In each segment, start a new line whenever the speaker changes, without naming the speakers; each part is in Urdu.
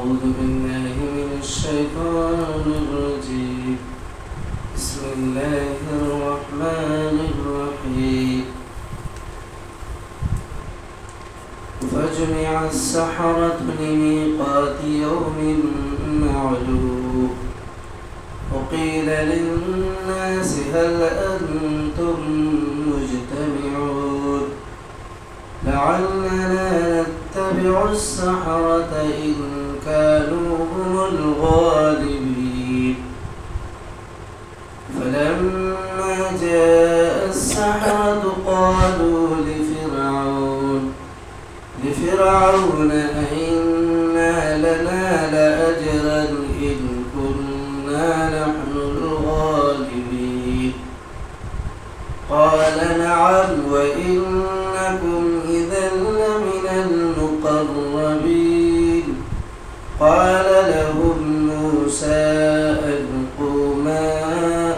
أعوذ بالله من الشيطان الرجيم. بسم الله الرحمن الرحيم. فجمع السحرة لميقات يوم معلوم وقيل للناس هل أنتم مجتمعون لعلنا نتبع السحرة إن كانوا هم الغالبين. فلما جاء السحرة قالوا لفرعون أئن لنا لأجرا إن كنا نحن الغالبين. قال نعم وإنكم إذا لمن المقربين. قال لهم موسى ألقوا ما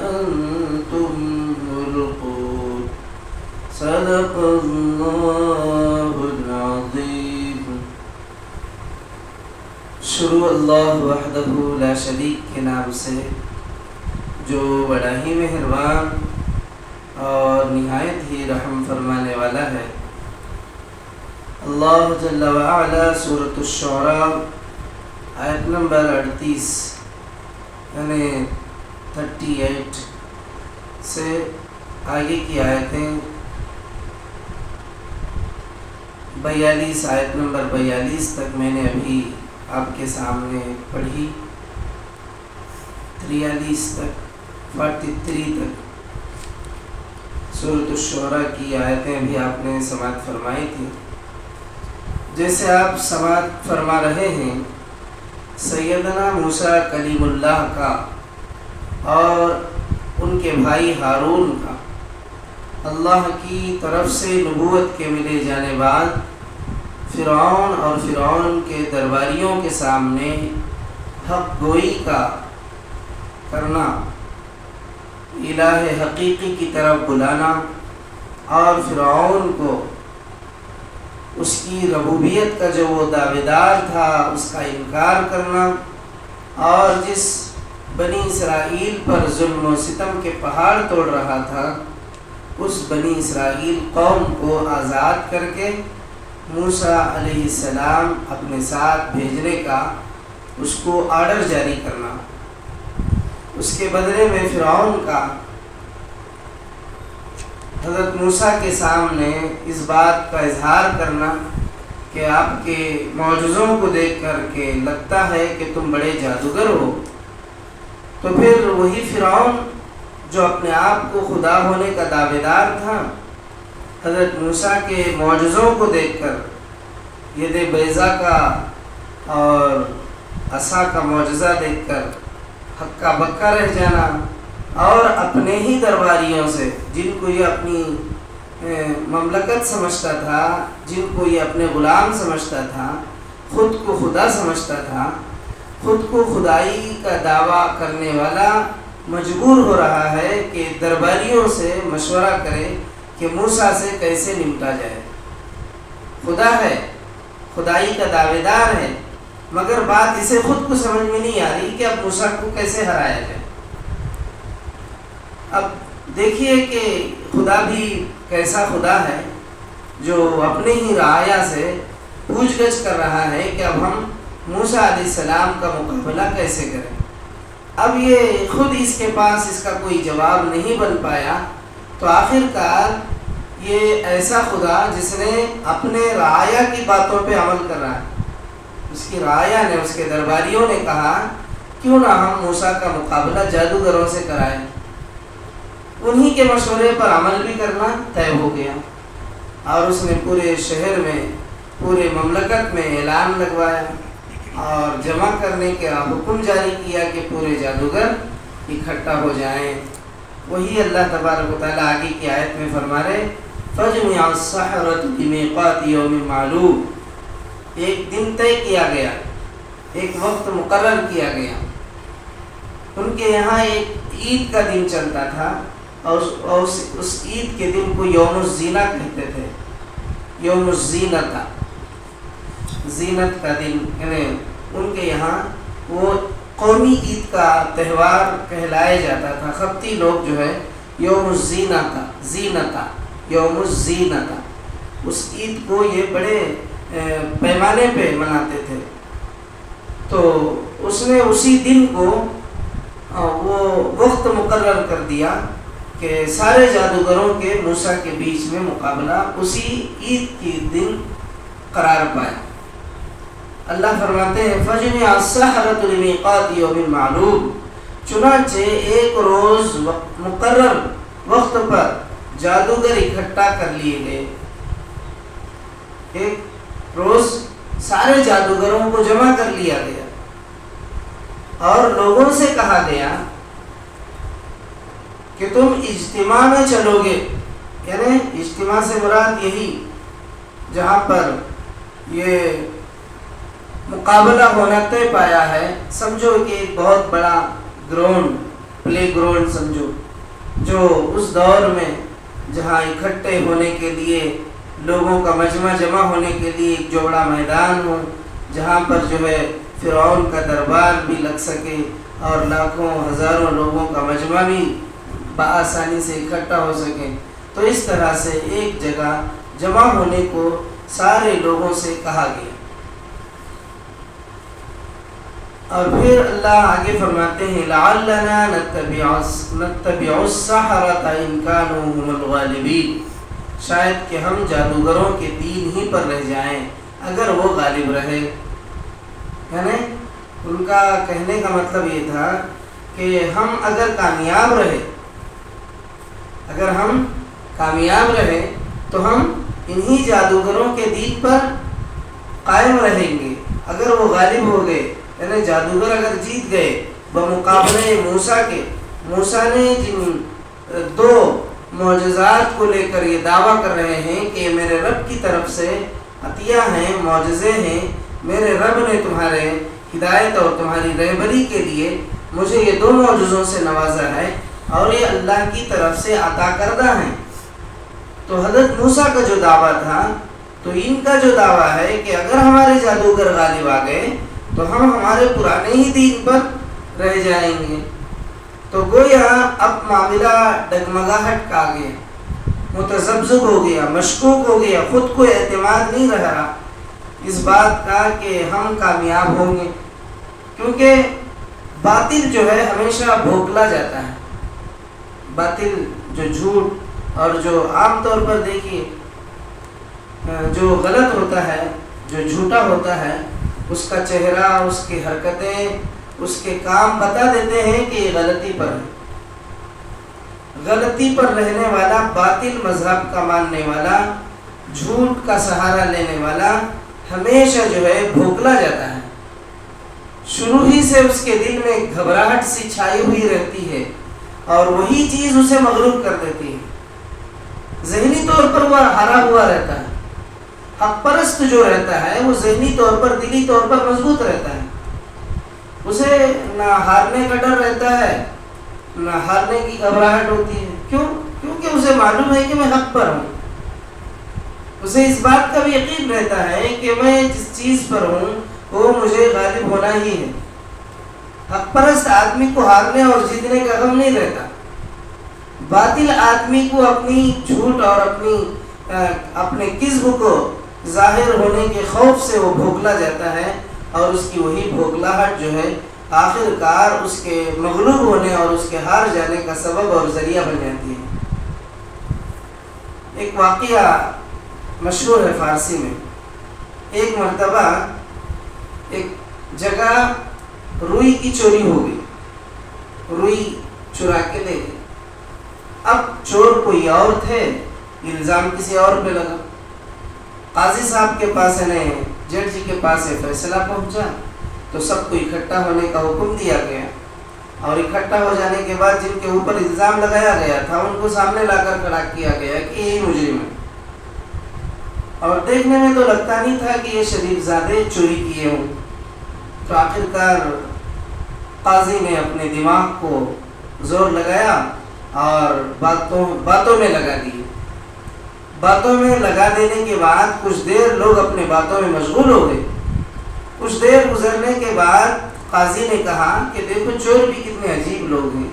أنتم ملقون. صدق الله العظيم. شروع اللہ وحدہ لا شریک کے نام سے جو بڑا ہی مہربان اور نہایت ہی رحم فرمانے والا ہے. اللہ جل وعلا سورۃ الشعراء آیت نمبر 38 یعنی 38 سے آگے کی آیتیں 42 آیت نمبر 42 تک میں نے ابھی آپ کے سامنے پڑھی. 43 تک 43 تک سورۃ الشعراء کی آیتیں بھی آپ نے سماعت فرمائی تھی. جیسے آپ سماعت فرما رہے ہیں سیدنا موسیٰ کلیم اللہ کا اور ان کے بھائی ہارون کا اللہ کی طرف سے نبوت کے ملے جانے بعد فرعون اور فرعون کے درباریوں کے سامنے حق گوئی کا کرنا، الہ حقیقی کی طرف بلانا اور فرعون کو اس کی ربوبیت کا جو وہ دعویدار تھا اس کا انکار کرنا اور جس بنی اسرائیل پر ظلم و ستم کے پہاڑ توڑ رہا تھا اس بنی اسرائیل قوم کو آزاد کر کے موسیٰ علیہ السلام اپنے ساتھ بھیجنے کا اس کو آرڈر جاری کرنا. اس کے بدلے میں فرعون کا حضرت موسیٰ کے سامنے اس بات کا اظہار کرنا کہ آپ کے معجزوں کو دیکھ کر کے لگتا ہے کہ تم بڑے جادوگر ہو. تو پھر وہی فرعون جو اپنے آپ کو خدا ہونے کا دعویدار تھا حضرت موسیٰ کے معجزوں کو دیکھ کر ید بیضا کا اور عصا کا معجزہ دیکھ کر ہکا بکا رہ جانا اور اپنے ہی درباریوں سے جن کو یہ اپنی مملکت سمجھتا تھا، جن کو یہ اپنے غلام سمجھتا تھا، خود کو خدا سمجھتا تھا، خود کو خدائی کا دعویٰ کرنے والا مجبور ہو رہا ہے کہ درباریوں سے مشورہ کرے کہ موسیٰ سے کیسے نمٹا جائے. خدا ہے، خدائی کا دعویدار ہے، مگر بات اسے خود کو سمجھ میں نہیں آ رہی کہ اب موسیٰ کو کیسے ہرایا جائے. اب دیکھیے کہ خدا بھی کیسا خدا ہے جو اپنے ہی رعایا سے پوچھ گچھ کر رہا ہے کہ اب ہم موسیٰ علیہ السلام کا مقابلہ کیسے کریں. اب یہ خود اس کے پاس اس کا کوئی جواب نہیں بن پایا تو آخر کار یہ ایسا خدا جس نے اپنے رعایا کی باتوں پہ عمل کر رہا ہے. اس کی رعایا نے، اس کے درباریوں نے کہا کیوں نہ ہم موسیٰ کا مقابلہ جادوگروں سے کرائیں. انہی کے مشورے پر عمل بھی کرنا طے ہو گیا اور اس نے پورے شہر میں، پورے مملکت میں اعلان لگوایا اور جمع کرنے کا حکم جاری کیا کہ پورے جادوگر اکٹھا ہو جائیں. وہی اللہ تبارک و تعالیٰ آگے کی آیت میں فرما رہے فَجْمِعَ السَّحَرَةُ لِمِيقَاتِ يَوْمٍ مَعْلُومٍ. ایک دن طے کیا گیا، ایک وقت مقرر کیا گیا. ان کے یہاں ایک عید کا دن چلتا تھا اور اس عید کے دن کو یوم الزینہ کہتے تھے. یوم الزینہ تھا، زینت کا دن، یعنی ان کے یہاں وہ قومی عید کا تہوار کہلایا جاتا تھا. خبتی لوگ جو ہے یوم الزینتا یوم الزینتا اس عید کو یہ بڑے پیمانے پہ مناتے تھے. تو اس نے اسی دن کو وہ وقت مقرر کر دیا کہ سارے جادوگروں کے موسیٰ کے بیچ میں مقابلہ اسی عید کے دن قرار پایا. اللہ فرماتے ہیں فَجُمِعَ السَّحَرَةُ لِمِيقَاتِ يَوْمٍ مَعْلُومٍ، چنانچہ ایک روز مقرر وقت پر جادوگر اکٹھا کر لیے گئے. ایک روز سارے جادوگروں کو جمع کر لیا گیا اور لوگوں سے کہا گیا کہ تم اجتماع میں چلو گے. یعنی اجتماع سے مراد یہی جہاں پر یہ مقابلہ ہونا طے پایا ہے. سمجھو کہ ایک بہت بڑا گراؤنڈ، پلے گراؤنڈ سمجھو، جو اس دور میں جہاں اکٹھے ہونے کے لیے لوگوں کا مجمع جمع ہونے کے لیے ایک جو بڑا میدان ہو، جہاں پر جو ہے فرعون کا دربار بھی لگ سکے اور لاکھوں ہزاروں لوگوں کا مجمع بھی بآسانی سے اکٹھا ہو سکے. تو اس طرح سے ایک جگہ جمع ہونے کو سارے لوگوں سے کہا گیا. اور پھر اللہ آگے فرماتے ہیں لَعَلَّنَا نَتَّبِعُ السَّحَرَةَ إِن كَانُوا هُمُ الْغَالِبِينَ، شاید کہ ہم جادوگروں کے دین ہی پر رہ جائیں اگر وہ غالب رہے. یعنی ان کا کہنے کا مطلب یہ تھا کہ ہم اگر کامیاب رہے تو ہم انہی جادوگروں کے دین پر قائم رہیں گے. اگر وہ غالب ہو گئے، یعنی جادوگر اگر جیت گئے بمقابلے موسیٰ کے، موسیٰ نے جن دو معجزات کو لے کر یہ دعویٰ کر رہے ہیں کہ میرے رب کی طرف سے عطیہ ہیں، معجزے ہیں، میرے رب نے تمہارے ہدایت اور تمہاری رہبری کے لیے مجھے یہ دو معجزوں سے نوازا ہے اور یہ اللہ کی طرف سے عطا کردہ ہیں. تو حضرت موسیٰ کا جو دعویٰ تھا، تو ان کا جو دعویٰ ہے کہ اگر ہمارے جادوگر غالب آ گئے تو ہم ہمارے پرانے ہی دین پر رہ جائیں گے. تو گویا اب معاملہ ڈگمگاہٹ کا آ گیا، متذبذب ہو گیا، مشکوک ہو گیا، خود کو اعتماد نہیں رہا اس بات کا کہ ہم کامیاب ہوں گے. کیونکہ باطل جو ہے ہمیشہ بھوکلا جاتا ہے. باطل جو جھوٹ اور جو عام طور پر دیکھیے جو غلط ہوتا ہے، جو جھوٹا ہوتا ہے، اس کا چہرہ، اس کی حرکتیں، اس کے کام بتا دیتے ہیں کہ یہ غلطی پر ہے. غلطی پر رہنے والا، باطل مذہب کا ماننے والا، جھوٹ کا سہارا لینے والا ہمیشہ جو ہے بھوکلا جاتا ہے. شروع ہی سے اس کے دل میں گھبراہٹ سی چھائی ہوئی رہتی ہے اور وہی چیز اسے مغلوب کر دیتی ہے. ذہنی طور پر وہ ہارا ہوا رہتا ہے. حق پرست جو رہتا ہے وہ ذہنی طور پر، دلی طور پر مضبوط رہتا ہے. اسے نہ ہارنے کا ڈر رہتا ہے، نہ ہارنے کی گھبراہٹ ہوتی ہے. کیونکہ اسے معلوم ہے کہ میں حق پر ہوں. اسے اس بات کا بھی یقین رہتا ہے کہ میں جس چیز پر ہوں وہ مجھے غالب ہونا ہی ہے. حق پرست آدمی کو ہارنے اور جیتنے کا غم نہیں رہتا. باطل آدمی کو اپنی جھوٹ اور اپنے کذب کو ظاہر ہونے کے خوف سے وہ بھوکلا جاتا ہے اور اس کی وہی بھوکلاہٹ جو ہے آخر کار اس کے مغلوب ہونے اور اس کے ہار جانے کا سبب اور ذریعہ بن جاتی ہے. ایک واقعہ مشہور ہے فارسی میں. ایک مرتبہ ایک جگہ روئی کی چوری ہو گئی، روئی چرا کے لے گئے. اب چور کوئی اور تھے، الزام کسی اور پہ لگا. قاضی صاحب کے پاس جج جی کے پاس فیصلہ پہنچا تو سب کو اکٹھا ہونے کا حکم دیا گیا اور اکٹھا ہو جانے کے بعد جن کے اوپر الزام لگایا گیا تھا ان کو سامنے لا کر کھڑا کیا گیا کہ یہی مجرم ہے. اور دیکھنے میں تو لگتا نہیں تھا کہ یہ شریف زادے چوری کیے ہوں. تو آخرکار قاضی نے اپنے دماغ کو زور لگایا اور باتوں میں لگا دی. باتوں میں لگا دینے کے بعد کچھ دیر لوگ اپنے باتوں میں مشغول ہو گئے. کچھ دیر گزرنے کے بعد قاضی نے کہا کہ دیکھو چور بھی کتنے عجیب لوگ ہیں،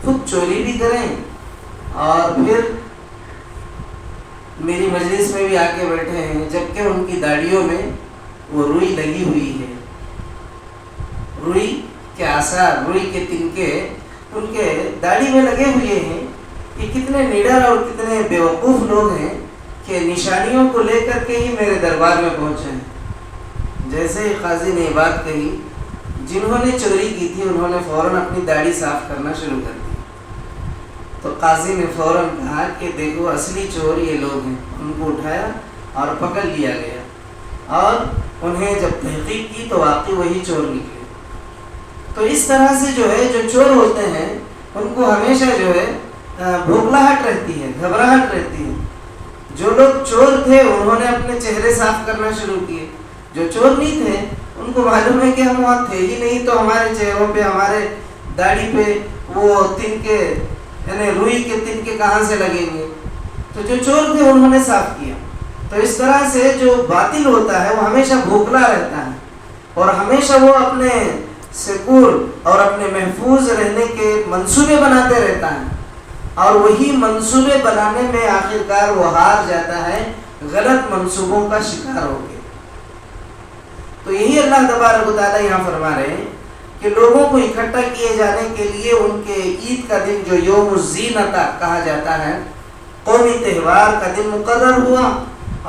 خود چوری بھی کریں اور پھر میری مجلس میں بھی آ کے بیٹھے ہیں، جبکہ ان کی داڑھیوں میں وہ روئی لگی ہوئی ہے، روئی کے آثار، روئی کے تنکے ان کے داڑھی میں لگے ہوئے ہیں۔ یہ کتنے نڈر اور کتنے بیوقوف لوگ ہیں کہ نشانیوں کو لے کر کے ہی میرے دربار میں پہنچے ہیں۔ جیسے ہی قاضی نے یہ بات کہی، جنہوں نے چوری کی تھی انہوں نے فوراً اپنی داڑھی صاف کرنا شروع کر دی۔ تو قاضی نے فوراً کہا کہ دیکھو اصلی چور یہ لوگ ہیں۔ ان کو اٹھایا اور پکڑ لیا گیا اور انہیں جب تحقیق کی تو واقعی وہی چور نکلے۔ تو اس طرح سے جو ہے جو چور ہوتے ہیں ان کو ہمیشہ جو ہے بھوکلاہٹ رہتی ہے، گھبراہٹ رہتی ہے۔ جو لوگ چور تھے انہوں نے اپنے چہرے صاف کرنا شروع کیے، جو چور نہیں تھے ان کو معلوم ہے کہ ہم وہاں تھے ہی نہیں، تو ہمارے چہروں پہ، ہمارے داڑھی پہ وہ تنکے یعنی روئی کے تنکے کہاں سے لگیں گے؟ تو جو چور تھے انہوں نے صاف کیا۔ تو اس طرح سے جو باطل ہوتا ہے وہ ہمیشہ بھوکلا رہتا ہے اور ہمیشہ وہ اپنے سکون اور اپنے محفوظ رہنے کے منصوبے بناتے رہتا ہے، اور وہی منصوبے بنانے میں آخرکار وہ ہار جاتا ہے، غلط منصوبوں کا شکار ہو گیا۔ تو یہی اللہ تبارک و تعالیٰ یہاں فرما رہے ہیں کہ لوگوں کو اکٹھا کیے جانے کے لیے ان کے عید کا دن جو یوم الزینت کہا جاتا ہے، قومی تہوار کا دن مقرر ہوا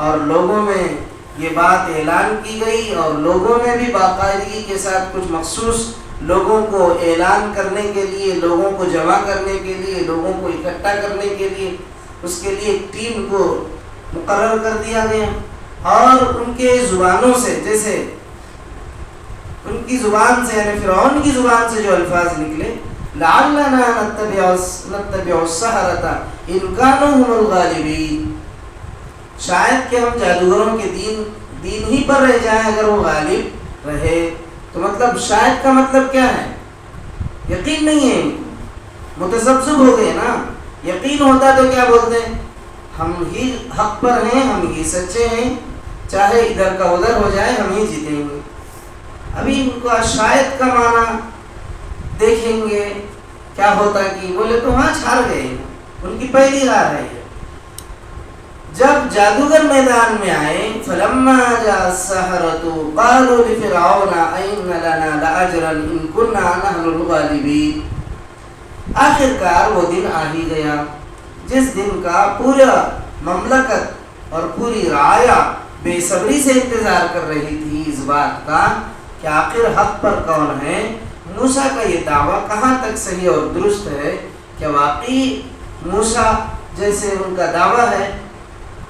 اور لوگوں میں یہ بات اعلان کی گئی، اور لوگوں میں بھی باقاعدگی کے ساتھ کچھ مخصوص لوگوں کو اعلان کرنے کے لیے، لوگوں کو جمع کرنے کے لیے، لوگوں کو اکٹھا کرنے کے لیے اس کے لیے ایک ٹیم کو مقرر کر دیا گیا، اور ان کے زبانوں سے، جیسے ان کی زبان سے یعنی فرعون کی زبان سے جو الفاظ نکلے، لعلنا نتبع السحرة ان كانوا هم الغالبین، شاید کہ ہم جادوگروں کے دین ہی پر رہ جائیں اگر وہ غالب رہے۔ تو مطلب شاید کا مطلب کیا ہے؟ یقین نہیں ہے، متذبذب ہو گئے نا۔ یقین ہوتا تو کیا بولتے ہیں؟ ہم ہی حق پر ہیں، ہم ہی سچے ہیں، چاہے ادھر کا ادھر ہو جائے ہم ہی جیتیں گے۔ ابھی ان کا شاید کا معنی دیکھیں گے کیا ہوتا کہ بولے تو وہاں چھار گئے، ان کی پہلی ہار ہے۔ جب جادوگر میدان میں آئے، فلما جاء السحرة قالوا لفرعون أئن لنا لأجرا إن كنا نحن الغالبين۔ آخرکار وہ دن آ ہی گیا جس دن کا پورا مملکت اور پوری رعایا بے صبری سے انتظار کر رہی تھی اس بات کا کہ آخر حق پر کون ہے۔ موسیٰ کا یہ دعویٰ کہاں تک صحیح اور درست ہے کہ واقعی موسیٰ جیسے ان کا دعویٰ ہے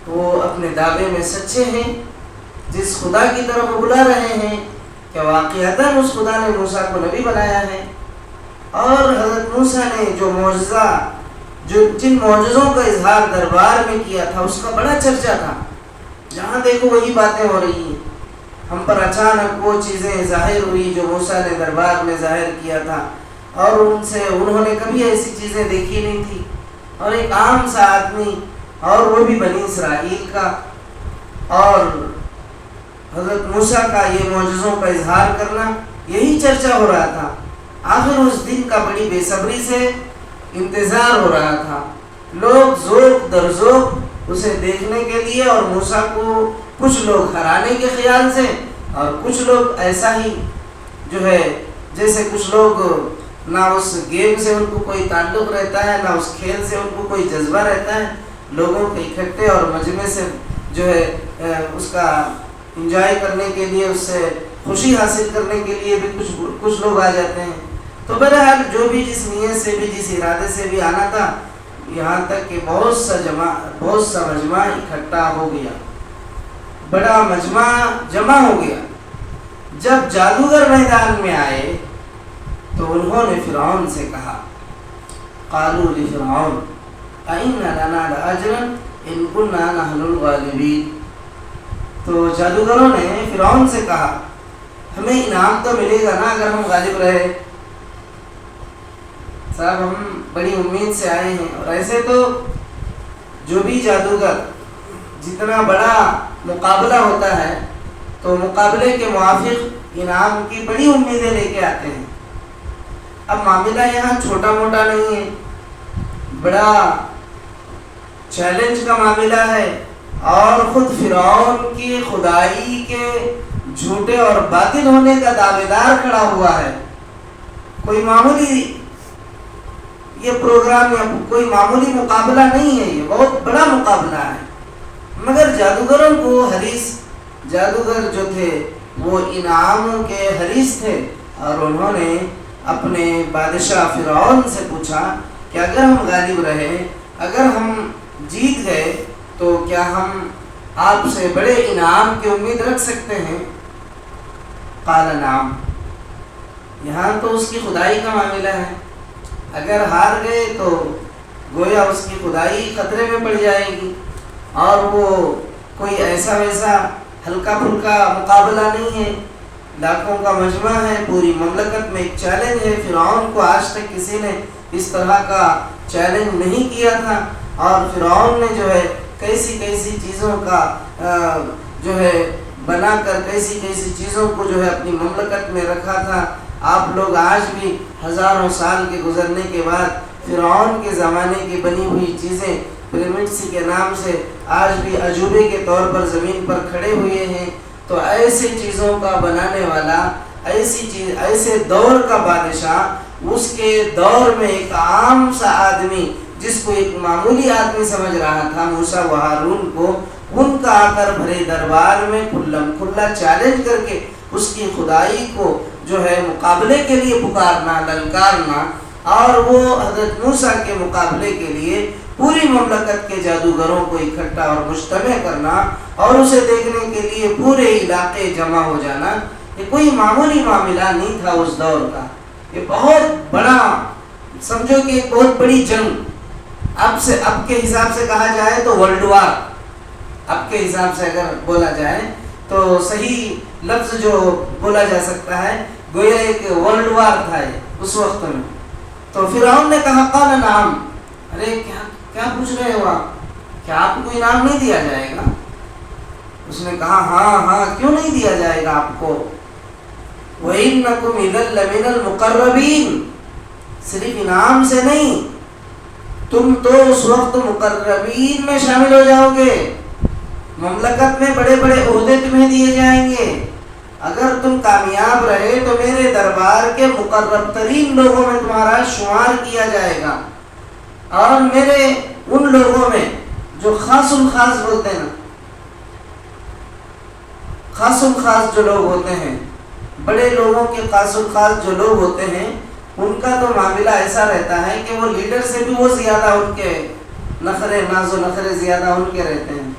وہ اپنے دعوے میں سچے ہیں، جس خدا کی طرف بلا رہے ہیں کہ واقعتاً اس خدا نے موسیٰ کو نبی بنایا ہے، اور حضرت موسیٰ نے جو معجزہ جن معجزوں کا اظہار دربار میں کیا تھا اس کا بڑا چرچا تھا۔ جہاں دیکھو وہی باتیں ہو رہی ہیں، ہم پر اچانک وہ چیزیں ظاہر ہوئی جو موسیٰ نے دربار میں ظاہر کیا تھا، اور انہوں نے کبھی ایسی چیزیں دیکھی نہیں تھی، اور ایک عام سا آدمی اور وہ بھی بنی اسرائیل کا، اور حضرت موسیٰ کا یہ معجزوں کا اظہار کرنا، یہی چرچا ہو رہا تھا۔ آخر اس دن کا بڑی بے صبری سے انتظار ہو رہا تھا، لوگ ذوق در ذوق اسے دیکھنے کے لیے، اور موسیٰ کو کچھ لوگ ہرانے کے خیال سے اور کچھ لوگ ایسا ہی جو ہے جیسے کچھ لوگ نہ اس گیم سے ان کو کوئی تعلق رہتا ہے، نہ اس کھیل سے ان کو کوئی جذبہ رہتا ہے، لوگوں کے اکٹھے اور مجمع سے جو ہے اس کا انجوائے کرنے کے لیے، اس سے خوشی حاصل کرنے کے لیے بھی کچھ لوگ آ جاتے ہیں۔ تو بہرحال جو بھی جس نیت سے بھی جس ارادے سے بھی آنا تھا، یہاں تک کہ بہت سا مجمع اکٹھا ہو گیا، بڑا مجمع جمع ہو گیا۔ جب جادوگر میدان میں آئے تو انہوں نے فرعون سے کہا، قالوا لفرعون أئن لنا لأجرا إن كنا نحن الغالبين۔ تو جادوگروں نے فرعون سے کہا ہمیں انعام تو ملے گا نا اگر ہم غالب رہے، صاحب ہم بڑی امید سے آئے ہیں۔ اور ایسے تو جو بھی جادوگر جتنا بڑا مقابلہ ہوتا ہے تو مقابلے کے موافق انعام کی بڑی امیدیں لے کے آتے ہیں۔ اب معاملہ یہاں چھوٹا موٹا نہیں ہے، بڑا چیلنج کا معاملہ ہے، اور خود فرعون کی خدائی کے جھوٹے اور باطل ہونے کا دعوے دار کھڑا ہوا ہے۔ کوئی معمولی یہ پروگرام یا کوئی معمولی مقابلہ نہیں ہے، یہ بہت بڑا مقابلہ ہے۔ مگر جادوگروں کو حریص، جادوگر جو تھے وہ انعاموں کے حریص تھے، اور انہوں نے اپنے بادشاہ فرعون سے پوچھا کہ اگر ہم غالب رہے، اگر ہم جیت گئے تو کیا ہم آپ سے بڑے انعام کی امید رکھ سکتے ہیں؟ قال نعم۔ یہاں تو اس کی خدائی کا معاملہ ہے، اگر ہار گئے تو گویا اس کی خدائی خطرے میں پڑ جائے گی، اور وہ کوئی ایسا ویسا ہلکا پھلکا مقابلہ نہیں ہے، لاکھوں کا مجمع ہے، پوری مملکت میں ایک چیلنج ہے۔ فرعون کو آج تک کسی نے اس طرح کا چیلنج نہیں کیا تھا، اور فرعون نے جو ہے کیسی کیسی چیزوں کا جو ہے بنا کر کیسی کیسی چیزوں کو جو ہے اپنی مملکت میں رکھا تھا۔ آپ لوگ آج بھی ہزاروں سال کے گزرنے کے بعد فرعون کے زمانے کی بنی ہوئی چیزیں پیرامڈس کے نام سے آج بھی عجوبے کے طور پر زمین پر کھڑے ہوئے ہیں۔ تو ایسے چیزوں کا بنانے والا، ایسے دور کا بادشاہ، اس کے دور میں ایک عام سا آدمی جس کو ایک معمولی آدمی سمجھ رہا تھا، موسیٰ و ہارون کو، ان کا آ کر بھرے دربار میں کھلم کھلا چیلنج کر کے اس کی خدائی کو جو ہے مقابلے کے لیے پکارنا، للکارنا، اور وہ حضرت موسیٰ کے مقابلے کے لیے پوری مملکت کے جادوگروں کو اکٹھا اور مجتمع کرنا، اور اسے دیکھنے کے لیے پورے علاقے جمع ہو جانا، یہ کوئی معمولی معاملہ نہیں تھا اس دور کا۔ یہ بہت بڑا، سمجھو کہ ایک بہت بڑی جنگ، اب کے حساب سے کہا جائے تو ورلڈ وار، اب کے حساب سے اگر بولا جائے تو صحیح لفظ جو بولا جا سکتا ہے، گویا ایک ورلڈ وار تھا یہ اس وقت میں۔ تو فرعون نے کہا قال نعم، ارے کیا پوچھ رہے ہو آپ، کیا آپ کو انعام نہیں دیا جائے گا؟ اس نے کہا ہاں، کیوں نہیں دیا جائے گا آپ کو؟ وَإِنَّكُمْ إِذًا لَمِنَ الْمُقَرَّبِينَ، صرف انعام سے نہیں، تم تو اس وقت مقربین میں شامل ہو جاؤ گے، مملکت میں بڑے بڑے عہدے تمہیں دیے جائیں گے۔ اگر تم کامیاب رہے تو میرے دربار کے مقرب ترین لوگوں میں تمہارا شمار کیا جائے گا، اور میرے ان لوگوں میں جو خاص الخاص بولتے ہیں نا، خاص الخاص جو لوگ ہوتے ہیں، بڑے لوگوں کے خاص الخاص جو لوگ ہوتے ہیں، ان کا تو معاملہ ایسا رہتا ہے کہ وہ لیڈر سے بھی وہ زیادہ ان کے نخرے، ناز و نخرے زیادہ ان کے رہتے ہیں،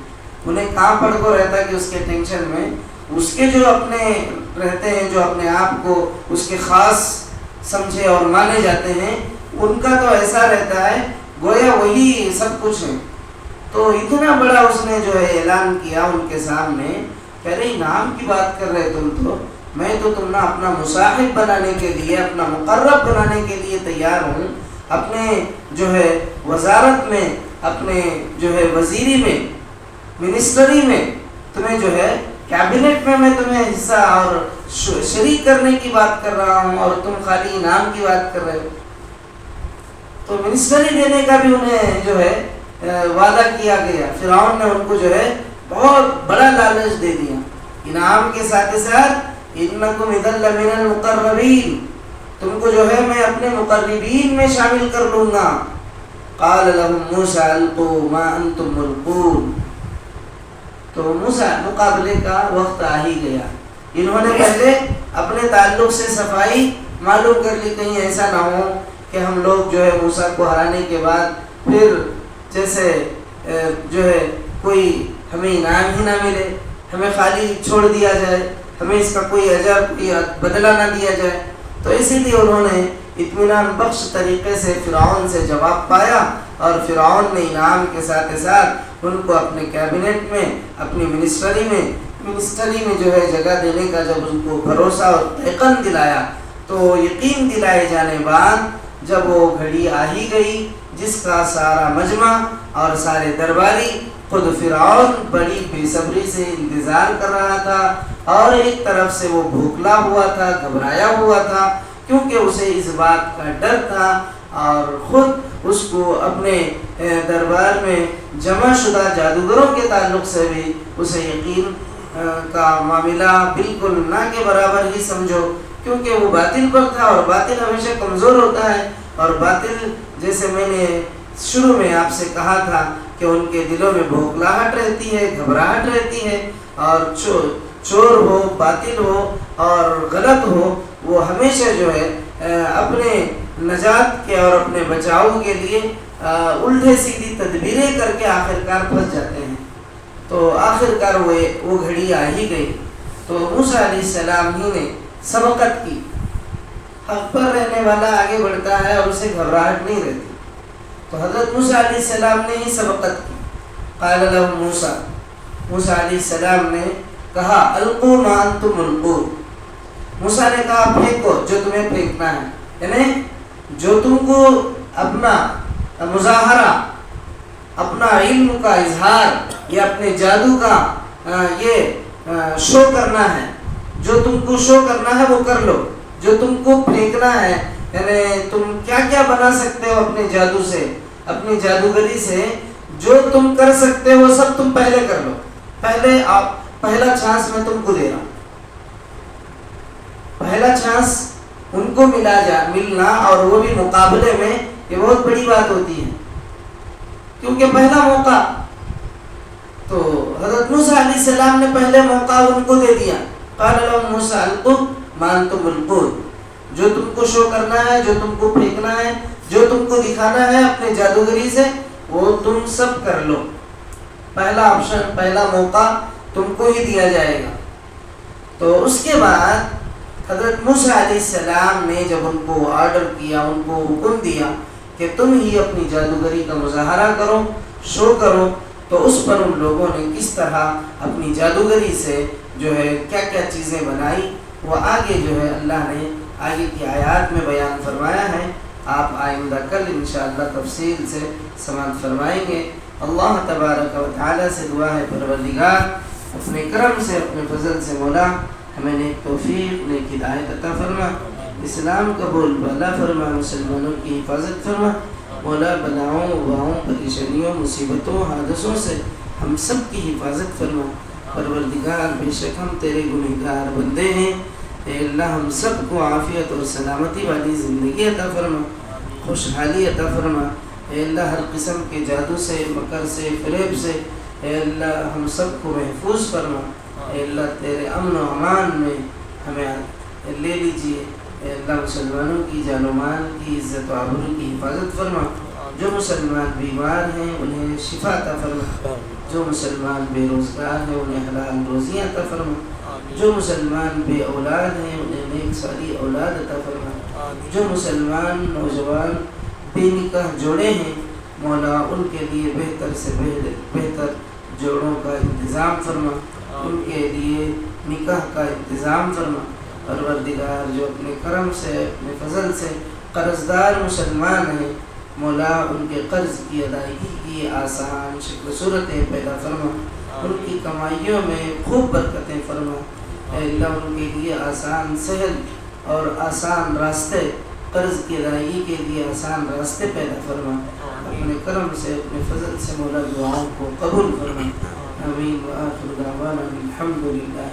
انہیں کہاں پڑ کو رہتا ہے کہ اس کے ٹینشن میں اس کے جو اپنے رہتے ہیں، جو اپنے آپ کو اس کے خاص سمجھے اور مانے جاتے ہیں، ان کا تو ایسا رہتا ہے گویا وہی سب کچھ ہے۔ تو اتنا بڑا اس نے جو ہے اعلان کیا ان کے سامنے، کہہ رہے انعام کی بات کر رہے تم تو، میں تو تم نے اپنا مصاحب بنانے کے لیے، اپنا مقرب بنانے کے لیے تیار ہوں، اپنے جو ہے وزارت میں، اپنے جو ہے وزیری میں، منسٹری میں، تمہیں جو ہے کیبنٹ میں تمہیں حصہ اور شریک کرنے کی بات کر رہا ہوں، اور تم خالی انعام کی بات کر رہے ہو۔ تو منسٹری دینے کا بھی انہیں جو ہے وعدہ کیا گیا، فرعون نے ان کو جو ہے بہت بڑا لالچ دے دیا، انعام کے ساتھ ساتھ انکم اذا لمن المقربین، تم کو جو ہے میں اپنے مقربین میں شامل کر لوں گا۔ قال لهم موسیٰ القوا ما انتم ملقون، تو موسیٰ مقابلے کا وقت آ ہی گیا۔ انہوں نے پہلے اپنے تعلق سے صفائی معلوم کر لی، کہیں ایسا نہ ہو کہ ہم لوگ جو ہے موسیٰ کو ہرانے کے بعد پھر جیسے جو ہے کوئی ہمیں انعام ہی نہ ملے، ہمیں خالی چھوڑ دیا جائے، ہمیں اس کا کوئی اجر، کوئی بدلہ نہ دیا جائے۔ تو اسی لیے انہوں نے اطمینان بخش طریقے سے فرعون سے جواب پایا، اور فرعون نے انعام کے ساتھ ساتھ ان کو اپنے کیبنٹ میں، اپنی منسٹری میں جو ہے جگہ دینے کا جب ان کو بھروسہ اور یقین دلایا، تو یقین دلائے جانے بعد جب وہ گھڑی آ ہی گئی جس کا سارا مجمع اور سارے درباری خود فرعون بڑی بے صبری سے انتظار کر رہا تھا اور ایک طرف سے وہ بھوکلا ہوا تھا، گھبرایا ہوا تھا، کیونکہ اسے اس بات کا ڈر تھا اور خود اس کو اپنے دربار میں جمع شدہ جادوگروں کے تعلق سے بھی اسے یقین کا معاملہ بالکل نہ کے برابر ہی سمجھو، کیونکہ وہ باطل پر تھا اور باطل ہمیشہ کمزور ہوتا ہے، اور باطل جیسے میں نے شروع میں آپ سے کہا تھا کہ ان کے دلوں میں بھوکلاہٹ رہتی ہے، گھبراہٹ رہتی ہے، اور چور ہو، باطل ہو اور غلط ہو، وہ ہمیشہ جو ہے اپنے نجات کے اور اپنے بچاؤ کے لیے الٹے سیدھی تدبیریں کر کے آخرکار پھنس جاتے ہیں۔ تو آخرکار وہ گھڑی آ ہی گئی، تو موسیٰ علیہ السلام ہی نے سبقت کی۔ حق پر رہنے والا آگے بڑھتا ہے اور اسے گھبراہٹ نہیں رہتی، تو حضرت موسیٰ علیہ السلام نے ہی سبقت کی۔ قال لهم موسیٰ، موسیٰ علیہ السلام نے کہا القوا ما انتم ملقون، موسیٰ نے کہا پھینکو جو تمہیں پھینکنا ہے، یعنی جو تم کو اپنا مظاہرہ، اپنا علم کا اظہار یا اپنے جادو کا یہ شو کرنا ہے، جو تم کو شو کرنا ہے وہ کر لو، جو تم کو پھینکنا ہے، یعنی تم کیا کیا بنا سکتے ہو اپنے جادو سے، اپنی جادوگری سے، جو تم کر سکتے ہو سب تم پہلے کر لو، پہلا چانس میں تم کو دے رہا ہوں، پہلا چانس ان کو ملنا، اور وہ بھی مقابلے میں، یہ بہت بڑی بات ہوتی ہے، کیونکہ پہلا موقع، تو حضرت موسیٰ علیہ السلام نے پہلے موقع ان کو دے دیا۔ قال لهم موسیٰ القوا ما انتم ملقون، جو تم کو شو کرنا ہے، جو تم کو پھینکنا ہے، جو تم کو دکھانا ہے اپنے جادوگری سے، وہ تم سب کر لو، پہلا آپشن، پہلا موقع تم کو ہی دیا جائے گا۔ تو اس کے بعد حضرت موسیٰ علیہ السلام نے جب ان کو آرڈر کیا، ان کو حکم دیا کہ تم ہی اپنی جادوگری کا مظاہرہ کرو، شو کرو، تو اس پر ان لوگوں نے کس طرح اپنی جادوگری سے جو ہے کیا کیا چیزیں بنائی، وہ آگے جو ہے اللہ نے آگے کی آیات میں بیان فرمایا ہے۔ آپ آئندہ کل انشاءاللہ تفصیل سے سماعت فرمائیں گے۔ اللہ تبارک و تعالی سے دعا ہے پروردگار اپنے کرم سے، اپنے فضل سے مولا ہمیں نیک توفیق، نیک ہدایت عطا فرما، اسلام کا بول بالا فرما، مسلمانوں کی حفاظت فرما مولا، بلاؤں، وباؤں، پریشانیوں، مصیبتوں، حادثوں سے ہم سب کی حفاظت فرما پروردگار۔ بے شک ہم تیرے گنہگار بندے ہیں، اے اللہ ہم سب کو عافیت اور سلامتی والی زندگی عطا فرما، خوشحالی عطا فرما، اے اللہ ہر قسم کے جادو سے، مکر سے، فریب سے اے اللہ ہم سب کو محفوظ فرما، اے اللہ تیرے امن و امان میں ہمیں لے لیجیے، اے اللہ مسلمانوں کی جان و مال کی عزت و آبرو کی حفاظت فرما، جو مسلمان بیمار ہیں انہیں شفا عطا فرما، جو مسلمان بے روزگار ہیں انہیں حلال روزیاں عطا فرما، جو مسلمان بے اولاد ہیں انہیں نیک صالح اولاد عطا فرما، جو مسلمان نوجوان بے نکاح جوڑے ہیں مولا ان کے لیے بہتر سے بہتر جوڑوں کا انتظام فرما، ان کے لیے نکاح کا انتظام فرما پروردگار۔ جو اپنے کرم سے، اپنے فضل سے قرضدار مسلمان ہیں مولا ان کے قرض کی ادائیگی کی آسان شکل صورتیں پیدا فرما، ان کی کمائیوں میں خوب برکتیں فرما، اے اللہ ان کے لیے آسان سہل اور آسان راستے، قرض کی ادائیگی کے لیے آسان راستے پیدا فرما، اپنے کرم سے، اپنے فضل سے مولا دعاؤں کو قبول فرما، آمین۔ وآخر دعوانا الحمد للہ۔